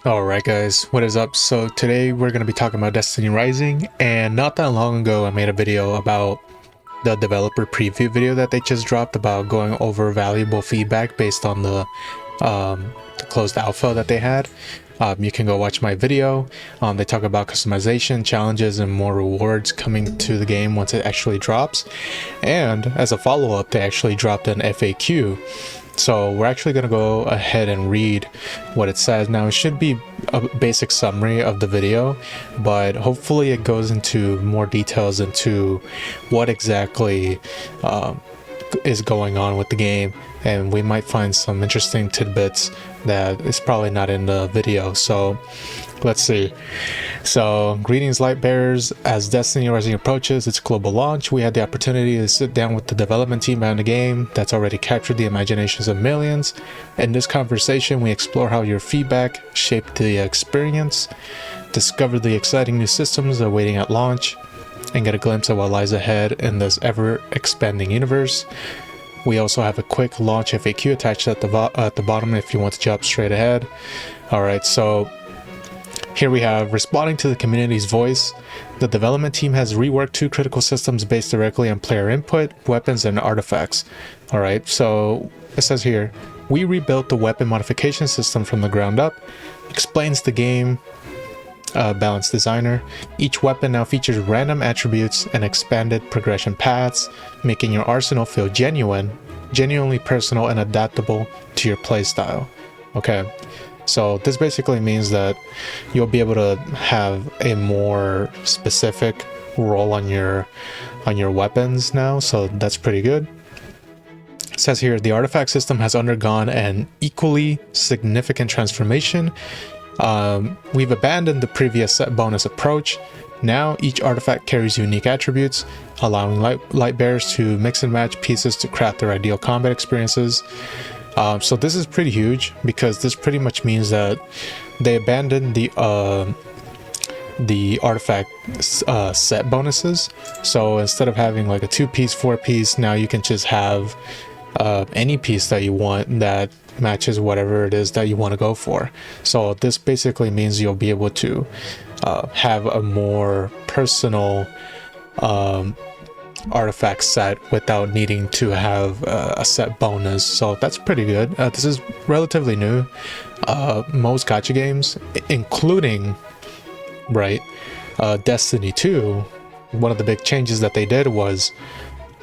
Alright guys, what is up? So today we're going to be talking about Destiny Rising, and not that long ago I made a video about the developer preview video that they just dropped about going over valuable feedback based on the closed alpha that they had. You can go watch my video. They talk about customization, challenges, and more rewards coming to the game once it actually drops. And as a follow-up, they actually dropped an FAQ. So we're actually going to go ahead and read what it says. Now it should be a basic summary of the video, but hopefully it goes into more details into what exactly is going on with the game, and we might find some interesting tidbits that is probably not in the video. So let's see. So greetings, Lightbearers. As Destiny Rising approaches its global launch, we had the opportunity to sit down with the development team behind the game that's already captured the imaginations of millions. In this conversation, we explore how your feedback shaped the experience, discover the exciting new systems awaiting at launch, and get a glimpse of what lies ahead in this ever-expanding universe. We also have a quick launch FAQ attached at the bottom if you want to jump straight ahead. Alright, so here we have, responding to the community's voice, the development team has reworked two critical systems based directly on player input, weapons, and artifacts. Alright, so it says here, we rebuilt the weapon modification system from the ground up, explains the game balance designer. Each weapon now features random attributes and expanded progression paths, making your arsenal feel genuinely personal and adaptable to your playstyle. Okay, so this basically means that you'll be able to have a more specific role on your weapons now, so that's pretty good. It says here, the artifact system has undergone an equally significant transformation. We've abandoned the previous set bonus approach. Now each artifact carries unique attributes, allowing Lightbearers to mix and match pieces to craft their ideal combat experiences. So this is pretty huge, because this pretty much means that they abandoned the artifact set bonuses. So instead of having like a 2-piece, 4-piece, now you can just have any piece that you want that matches whatever it is that you want to go for. So this basically means you'll be able to have a more personal artifact set without needing to have a set bonus. So that's pretty good. This is relatively new. Most gacha games, including Destiny 2, one of the big changes that they did was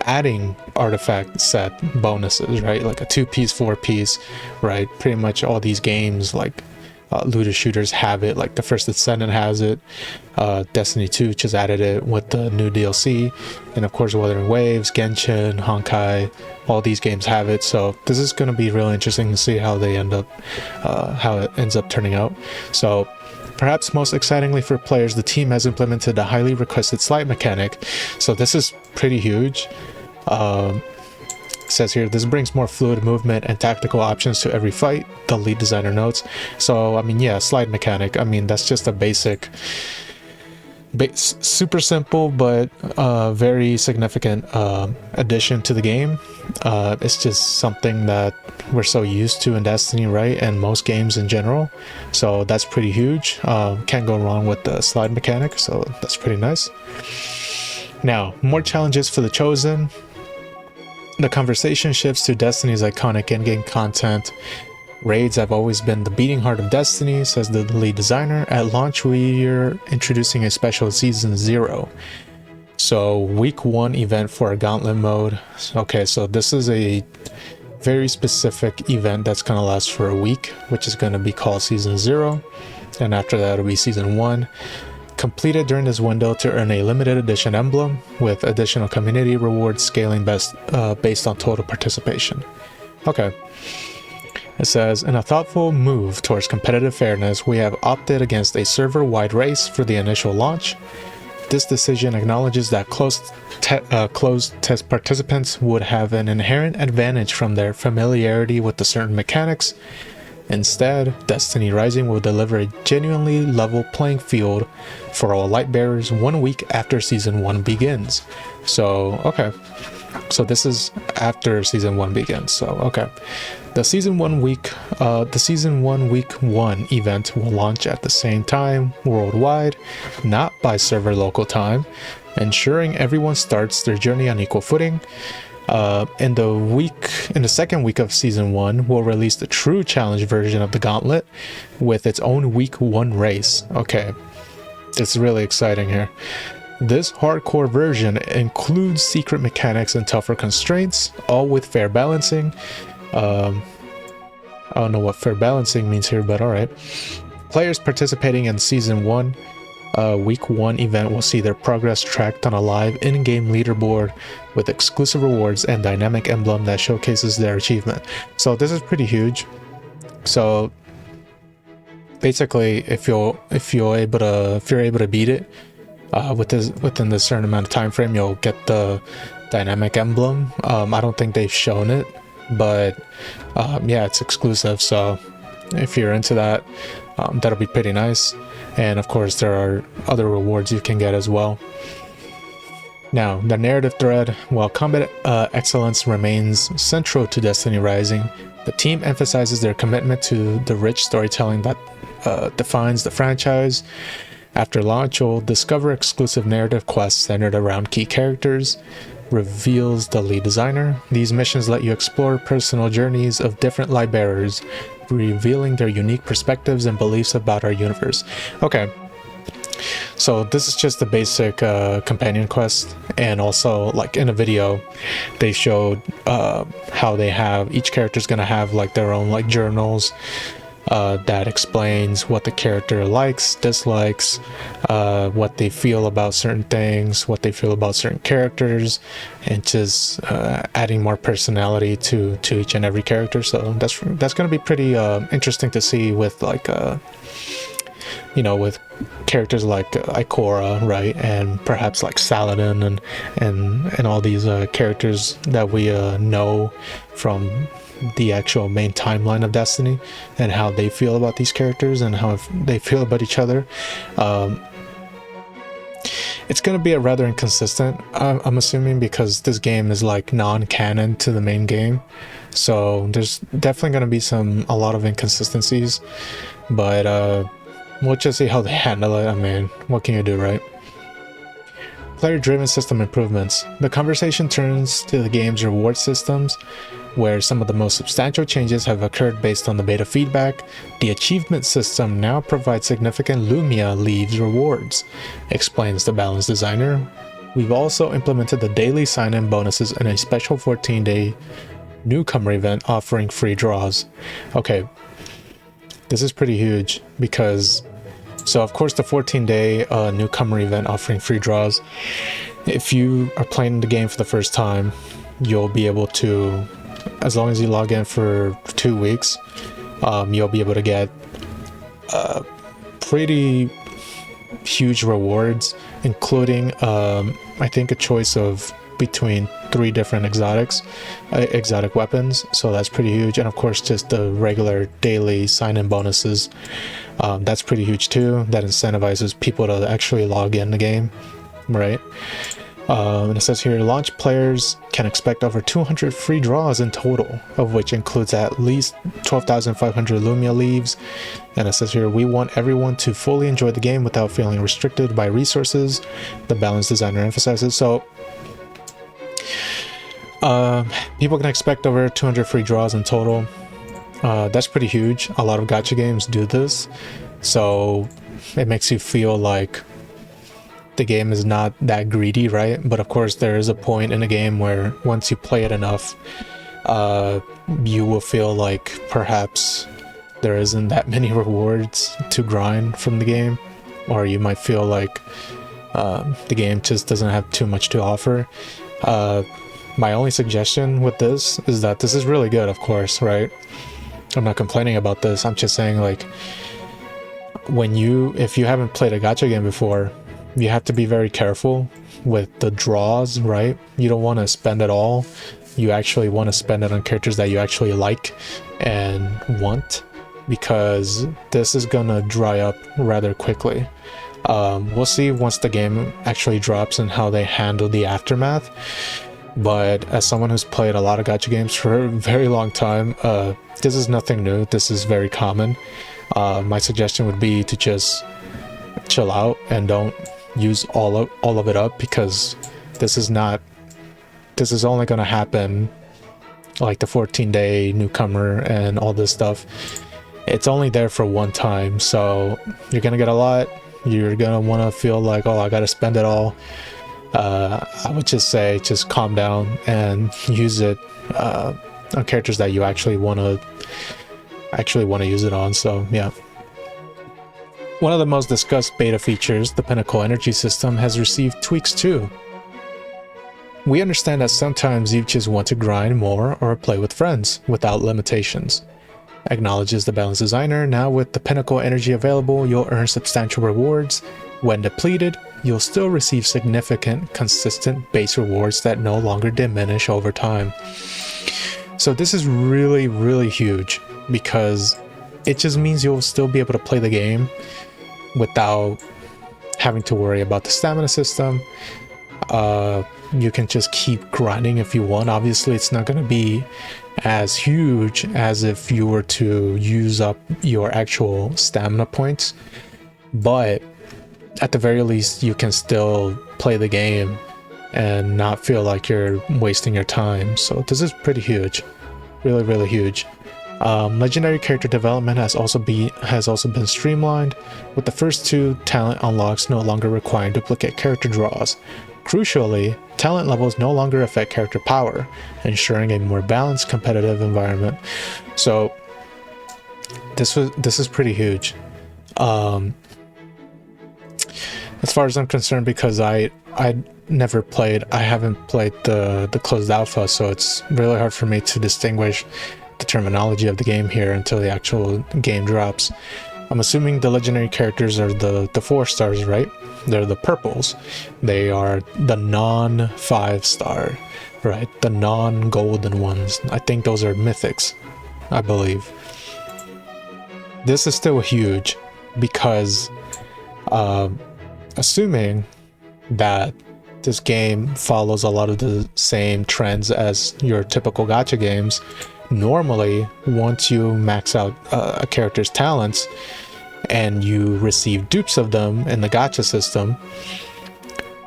adding artifact set bonuses, right? Like a 2-piece, 4-piece, right? Pretty much all these games like looter shooters have it, like the First Descendant has it, Destiny 2 just added it with the new DLC, and of course Wuthering Waves, Genshin, Honkai, all these games have it. So this is going to be really interesting to see how they end up, how it ends up turning out. So perhaps most excitingly for players, the team has implemented a highly requested slide mechanic. So this is pretty huge. Says here, this brings more fluid movement and tactical options to every fight, the lead designer notes. So I mean, yeah, slide mechanic, I mean, that's just a basic, super simple but very significant addition to the game. It's just something that we're so used to in Destiny, right, and most games in general. So that's pretty huge. Can't go wrong with the slide mechanic, so that's pretty nice. Now, more challenges for the Chosen. The conversation shifts to Destiny's iconic in-game content. Raids have always been the beating heart of Destiny, says the lead designer. At launch, we're introducing a special Season 0. So, Week 1 event for a Gauntlet mode. Okay, so this is a very specific event that's going to last for a week, which is going to be called Season 0. And after that, it'll be Season 1. Completed during this window to earn a limited edition emblem with additional community rewards scaling based on total participation. Okay. It says, in a thoughtful move towards competitive fairness, we have opted against a server-wide race for the initial launch. This decision acknowledges that closed test participants would have an inherent advantage from their familiarity with the certain mechanics. Instead, Destiny Rising will deliver a genuinely level playing field for all Lightbearers 1 week after Season 1 begins. So, okay. So this is after Season 1 begins, so okay. The season 1 week 1 event will launch at the same time worldwide, not by server local time, ensuring everyone starts their journey on equal footing. In the second week of season 1, we'll release the true challenge version of the gauntlet with its own week 1 race. Okay, it's really exciting here. This hardcore version includes secret mechanics and tougher constraints, all with fair balancing. I don't know what fair balancing means here, but alright. Players participating in season 1 week 1 event will see their progress tracked on a live in-game leaderboard with exclusive rewards and dynamic emblem that showcases their achievement. So this is pretty huge. So basically, if you're able to beat it within this certain amount of time frame, you'll get the dynamic emblem. I don't think they've shown it, but yeah, it's exclusive. So if you're into that, that'll be pretty nice. And of course, there are other rewards you can get as well. Now, the narrative thread. While combat excellence remains central to Destiny Rising, the team emphasizes their commitment to the rich storytelling that defines the franchise. After launch, you'll discover exclusive narrative quests centered around key characters, reveals the lead designer. These missions let you explore personal journeys of different light bearers, revealing their unique perspectives and beliefs about our universe. Okay, so this is just the basic companion quest, and also like in a video they showed how they have each character's gonna have like their own like journals that explains what the character likes, dislikes, what they feel about certain things, what they feel about certain characters, and just adding more personality to each and every character. So that's going to be pretty interesting to see with like with characters like Ikora, right, and perhaps like Saladin and all these characters that we know from the actual main timeline of Destiny, and how they feel about these characters and how they feel about each other. It's going to be a rather inconsistent, I'm assuming, because this game is like non-canon to the main game, so there's definitely going to be a lot of inconsistencies, but we'll just see how they handle it. I mean, what can you do, right? Player-driven system improvements. The conversation turns to the game's reward systems, where some of the most substantial changes have occurred based on the beta feedback. The achievement system now provides significant Lumia Leaves rewards, explains the balance designer. We've also implemented the daily sign-in bonuses in a special 14-day newcomer event offering free draws. Okay, this is pretty huge because, so of course the 14-day newcomer event offering free draws, if you are playing the game for the first time, you'll be able to, as long as you log in for 2 weeks, you'll be able to get pretty huge rewards, including I think a choice of between 3 different exotic weapons. So that's pretty huge. And of course just the regular daily sign-in bonuses, that's pretty huge too. That incentivizes people to actually log in the game, right? And it says here, launch players can expect over 200 free draws in total, of which includes at least 12,500 Lumia Leaves. And it says here, we want everyone to fully enjoy the game without feeling restricted by resources, the balance designer emphasizes. So people can expect over 200 free draws in total. That's pretty huge. A lot of gacha games do this, so it makes you feel like the game is not that greedy, right? But of course there is a point in the game where once you play it enough, you will feel like perhaps there isn't that many rewards to grind from the game, or you might feel like the game just doesn't have too much to offer. My only suggestion with this is that this is really good, of course, right? I'm not complaining about this. I'm just saying, like, if you haven't played a gacha game before, you have to be very careful with the draws, right? You don't want to spend it all. You actually want to spend it on characters that you actually like and want, because this is gonna dry up rather quickly. We'll see once the game actually drops and how they handle the aftermath. but as someone who's played a lot of gacha games for a very long time, this is nothing new. This is very common. My suggestion would be to just chill out and don't use all of it up, because this is only going to happen like the 14-day newcomer and all this stuff. It's only there for one time, so you're gonna get a lot. You're gonna want to feel like, oh, I gotta spend it all. I would just say, just calm down and use it on characters that you actually want to use it on. So yeah. One of the most discussed beta features, the Pinnacle Energy System, has received tweaks too. We understand that sometimes you just want to grind more or play with friends without limitations. Acknowledges the balance designer. Now with the Pinnacle Energy available, you'll earn substantial rewards. When depleted, you'll still receive significant, consistent base rewards that no longer diminish over time. So this is really, really huge, because it just means you'll still be able to play the game without having to worry about the stamina system. You can just keep grinding if you want. Obviously, it's not going to be as huge as if you were to use up your actual stamina points, but at the very least you can still play the game and not feel like you're wasting your time. So this is pretty huge, really, really huge. Legendary character development has also been streamlined, with the first 2 talent unlocks no longer requiring duplicate character draws. Crucially, talent levels no longer affect character power, ensuring a more balanced competitive environment. So this is pretty huge. As far as I'm concerned, because I haven't played the closed alpha, so it's really hard for me to distinguish the terminology of the game here until the actual game drops. I'm assuming the legendary characters are the 4 stars, right? They're the purples. They are the non-5-star, right? The non-golden ones. I think those are mythics, I believe. This is still huge, because assuming that this game follows a lot of the same trends as your typical gacha games, normally once you max out a character's talents and you receive dupes of them in the gacha system,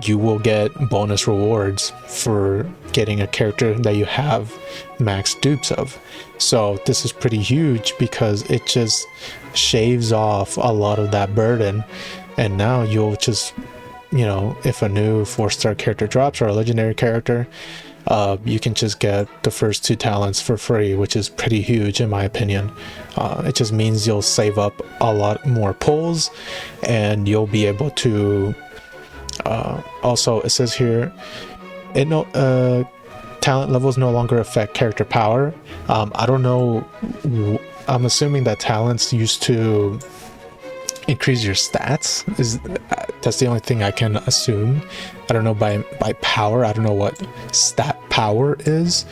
you will get bonus rewards for getting a character that you have max dupes of. So this is pretty huge, because it just shaves off a lot of that burden, and now you'll just, you know, if a new 4-star character drops or a legendary character, you can just get the first 2 talents for free, which is pretty huge in my opinion. It just means you'll save up a lot more pulls, and you'll be able to also, it says here, talent levels no longer affect character power. I don't know, I'm assuming that talents used to increase your stats. That's the only thing I can assume. I don't know by power. I don't know what stat power is,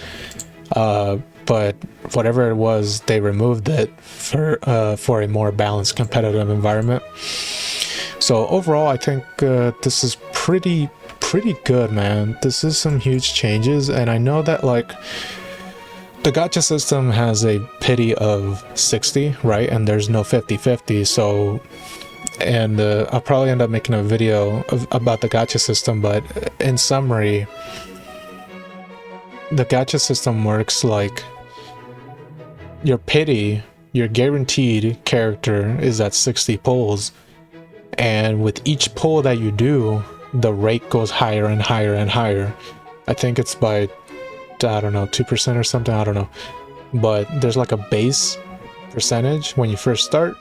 but whatever it was, they removed it for a more balanced competitive environment. So overall, I think this is pretty good, man. This is some huge changes, and I know that like the gacha system has a pity of 60, right? And there's no 50-50, so, and I'll probably end up making a video about the gacha system, but in summary, the gacha system works like your pity, your guaranteed character is at 60 pulls, and with each pull that you do, the rate goes higher and higher and higher. I think it's by, I don't know, 2% or something, I don't know, but there's like a base percentage when you first start.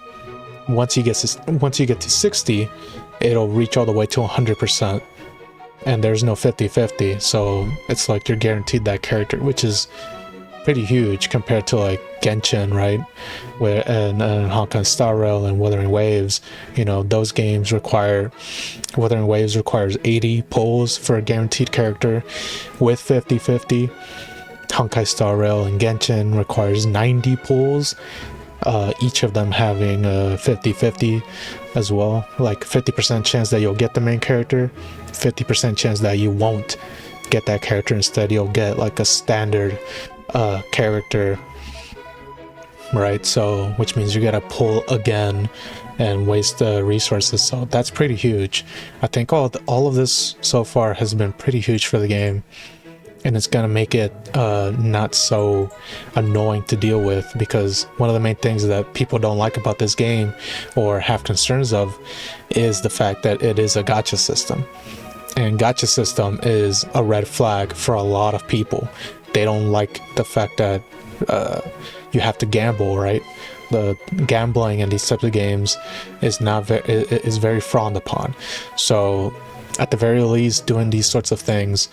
Once you get to 60, it'll reach all the way to 100%, and there's no 50-50, so it's like you're guaranteed that character, which is pretty huge compared to like Genshin, right? Where and Honkai Star Rail and Wuthering Waves, you know, those games require, Wuthering Waves requires 80 pulls for a guaranteed character with 50-50. Honkai Star Rail and Genshin requires 90 pulls, each of them having a 50-50 as well, like 50% chance that you'll get the main character, 50% chance that you won't get that character. Instead, you'll get like a standard character, right? So which means you gotta pull again and waste the resources. So that's pretty huge. I think all of this so far has been pretty huge for the game, and it's gonna make it not so annoying to deal with, because one of the main things that people don't like about this game or have concerns of is the fact that it is a gacha system, and gacha system is a red flag for a lot of people. They don't like the fact that you have to gamble, right? The gambling in these types of games is very frowned upon. So at the very least, doing these sorts of things,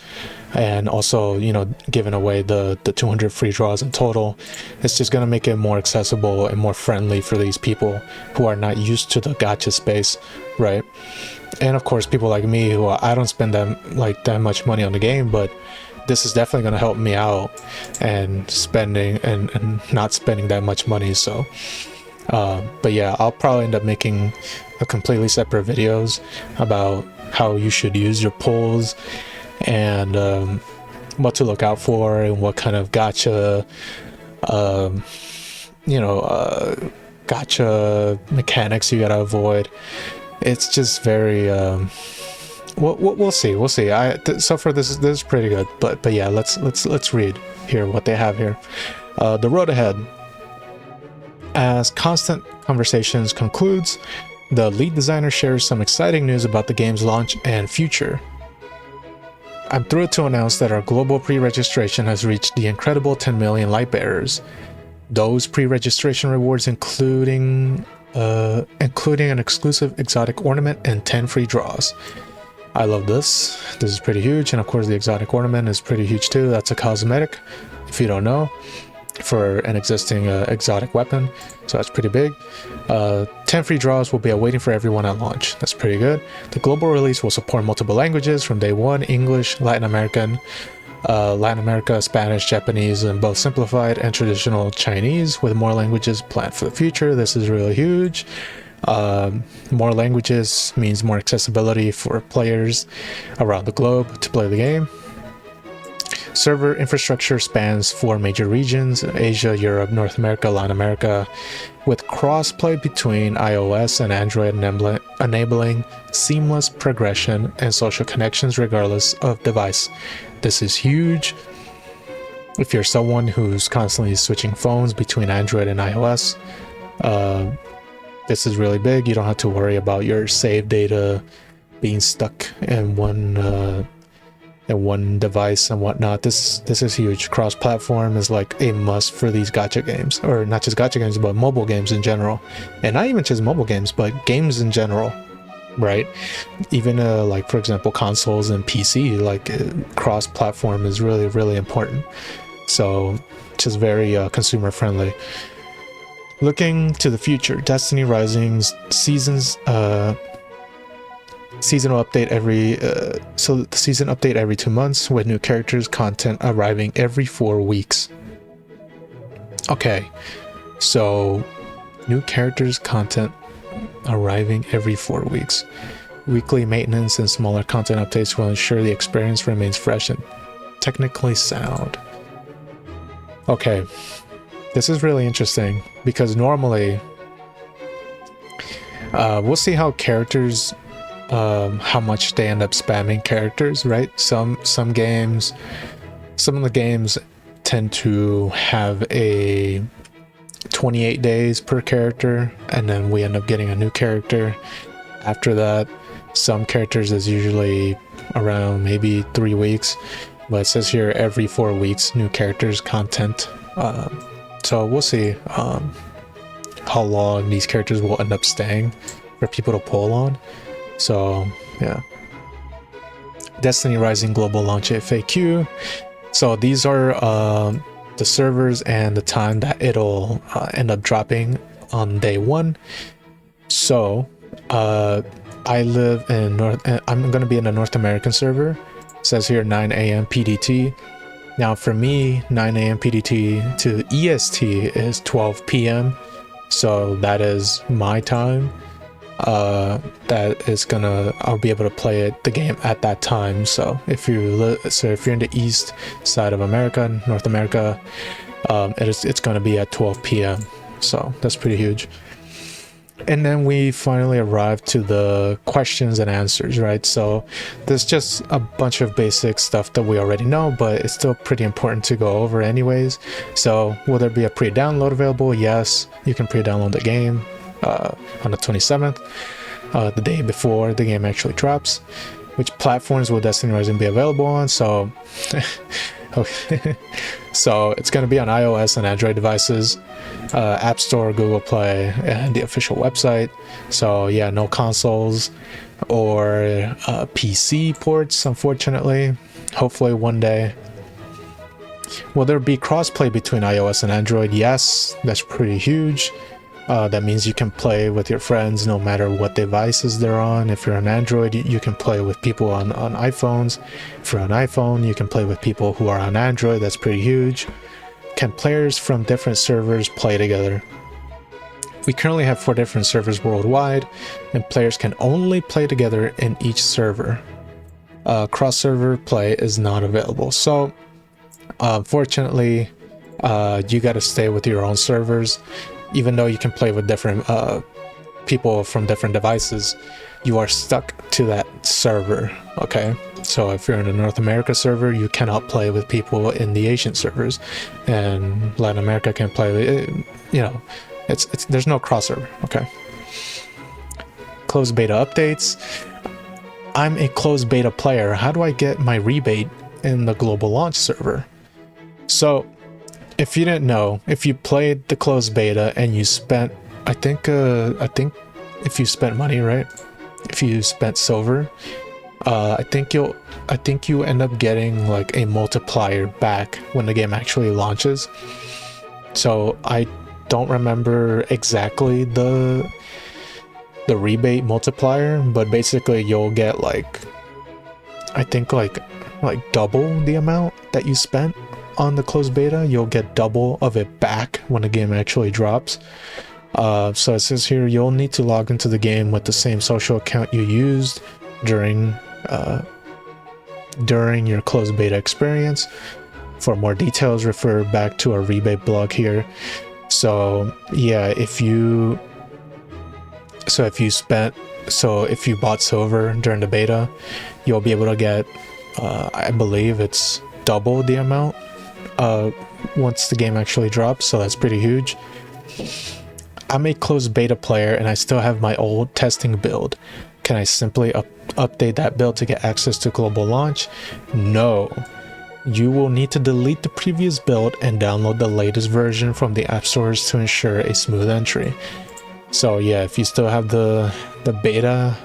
and also, you know, giving away the 200 free draws in total, it's just going to make it more accessible and more friendly for these people who are not used to the gacha space, right? And of course, people like me, who I don't spend that much money on the game, but this is definitely going to help me out and spending and not spending that much money. So but yeah, I'll probably end up making a completely separate videos about how you should use your pulls, and what to look out for, and what kind of gacha gacha mechanics you gotta avoid. It's just very we'll see. So far this is pretty good, but yeah, let's read here what they have here. The road ahead. As Constant Conversations concludes, the lead designer shares some exciting news about the game's launch and future. I'm thrilled to announce that our global pre-registration has reached the incredible 10 million light bearers. Those pre-registration rewards including an exclusive exotic ornament and 10 free draws. I love this. This is pretty huge, and of course the exotic ornament is pretty huge too. That's a cosmetic, if you don't know, for an existing exotic weapon, so that's pretty big. 10 free draws will be awaiting for everyone at launch. That's pretty good. The global release will support multiple languages from day one: English, Latin America, Spanish, Japanese, and both simplified and traditional Chinese, with more languages planned for the future. This is really huge. More languages means more accessibility for players around the globe to play the game. Server infrastructure spans 4 major regions: Asia, Europe, North America, Latin America, with cross-play between iOS and Android, enabling seamless progression and social connections regardless of device. This is huge. If you're someone who's constantly switching phones between Android and iOS, this is really big. You don't have to worry about your save data being stuck in one device and whatnot. This is huge. Cross-platform is like a must for these gacha games, or not just gacha games, but mobile games in general, and not even just mobile games, but games in general, right? Even like, for example, consoles and PC, like cross-platform is really, really important. So just very consumer friendly. Looking to the future, Destiny Rising's seasonal update the season update every 2 months, with new characters content arriving every 4 weeks. Okay, so new characters content arriving every 4 weeks. Weekly maintenance and smaller content updates will ensure the experience remains fresh and technically sound. Okay, this is really interesting, because normally we'll see how characters how much they end up spamming characters, right? Some of the games tend to have a 28 days per character, and then we end up getting a new character after that. Some characters is usually around maybe 3 weeks, but it says here every 4 weeks new characters content. So we'll see how long these characters will end up staying for people to pull on. So yeah, Destiny Rising global launch FAQ. So these are the servers and the time that it'll end up dropping on day 1. So I live in I'm going to be in a North American server. It says here 9 a.m. PDT. Now for me, 9 a.m. PDT to EST is 12 p.m. So that is my time. that is gonna, I'll be able to play the game at that time. So if you're in the east side of America, North America, it's gonna be at 12 p.m. So that's pretty huge. And then we finally arrived to the questions and answers, right? So there's just a bunch of basic stuff that we already know, but it's still pretty important to go over anyways. So will there be a pre-download available? Yes, you can pre-download the game on the 27th, the day before the game actually drops. Which platforms will Destiny Rising be available on? So okay. So it's going to be on iOS and Android devices, App Store, Google Play, and the official website. So yeah, no consoles or PC ports, unfortunately. Hopefully one day. Will there be crossplay between iOS and Android? Yes, that's pretty huge. That means you can play with your friends no matter what devices they're on. If you're on Android, you can play with people on iPhones. If you're on iPhone, you can play with people who are on Android. That's pretty huge. Can players from different servers play together? We currently have 4 different servers worldwide, and players can only play together in each server. Cross-server play is not available. So, unfortunately, you got to stay with your own servers. Even though you can play with different people from different devices, you are stuck to that server, okay? So if you're in the North America server, you cannot play with people in the Asian servers, and Latin America can play with, you know, it's there's no crossover, okay? Closed beta updates. I'm a closed beta player. How do I get my rebate in the global launch server? So if you didn't know, if you played the closed beta and you spent, I think if you spent money, right? If you spent silver, I think you end up getting like a multiplier back when the game actually launches. So I don't remember exactly the rebate multiplier, but basically you'll get like, I think like double the amount that you spent on the closed beta. You'll get double of it back when the game actually drops. So it says here you'll need to log into the game with the same social account you used during your closed beta experience. For more details, refer back to our rebate blog here. So yeah, if you bought silver during the beta, you'll be able to get I believe it's double the amount once the game actually drops, so that's pretty huge. I'm a closed beta player and I still have my old testing build. Can I simply update that build to get access to global launch? No. You will need to delete the previous build and download the latest version from the app stores to ensure a smooth entry. So yeah, if you still have the beta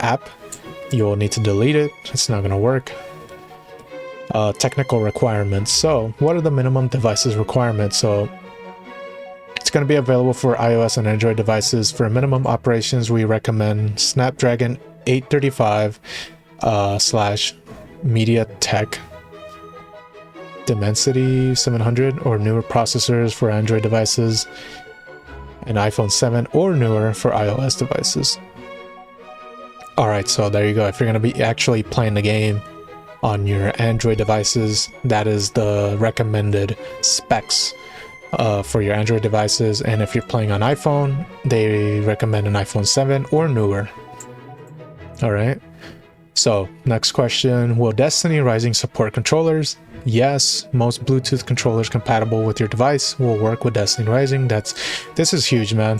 app, you'll need to delete it. It's not gonna work. Technical requirements. So what are the minimum devices requirements? So it's going to be available for iOS and Android devices. For minimum operations, we recommend Snapdragon 835 slash MediaTek Dimensity 700 or newer processors for Android devices, and iPhone 7 or newer for iOS devices. Alright, so there you go. If you're going to be actually playing the game on your Android devices, that is the recommended specs for your Android devices. And if you're playing on iPhone, they recommend an iPhone 7 or newer. Alright, so next question. Will Destiny Rising support controllers? Yes, most Bluetooth controllers compatible with your device will work with Destiny Rising. This is huge, man.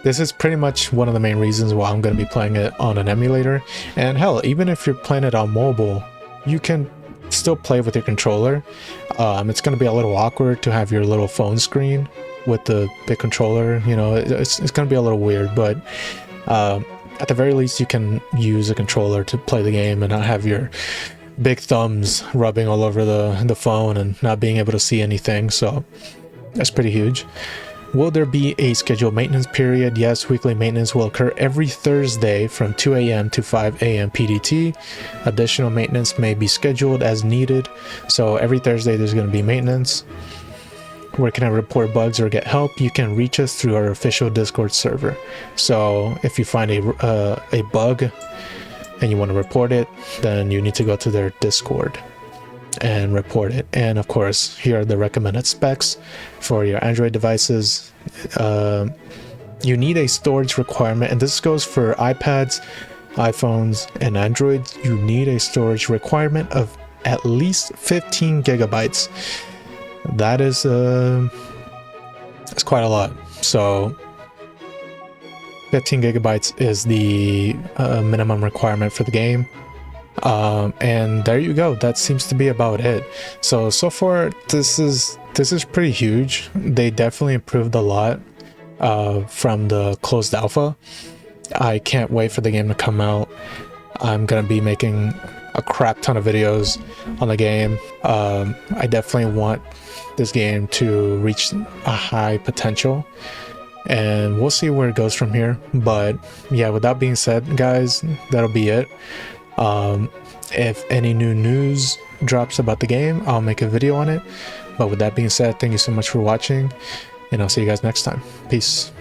This is pretty much one of the main reasons why I'm going to be playing it on an emulator. And hell, even if you're playing it on mobile, you can still play with your controller. It's going to be a little awkward to have your little phone screen with the big controller. You know, it's going to be a little weird, but at the very least, you can use a controller to play the game and not have your big thumbs rubbing all over the phone and not being able to see anything. So that's pretty huge. Will there be a scheduled maintenance period? Yes, weekly maintenance will occur every Thursday from 2 a.m. to 5 a.m. PDT. Additional maintenance may be scheduled as needed. So every Thursday there's going to be maintenance. where can I report bugs or get help? You can reach us through our official Discord server. So if you find a bug and you want to report it, then you need to go to their Discord and report it. And of course, here are the recommended specs for your Android devices. You need a storage requirement, and this goes for iPads, iPhones, and Androids. You need a storage requirement of at least 15 gigabytes. That is that's quite a lot. So 15 gigabytes is the minimum requirement for the game. And there you go. That seems to be about it. So far this is pretty huge. They definitely improved a lot from the closed alpha. I can't wait for the game to come out. I'm gonna be making a crap ton of videos on the game. I definitely want this game to reach a high potential, and we'll see where it goes from here. But yeah, with that being said, guys, that'll be it. If any new news drops about the game, I'll make a video on it. But with that being said, thank you so much for watching, and I'll see you guys next time. Peace.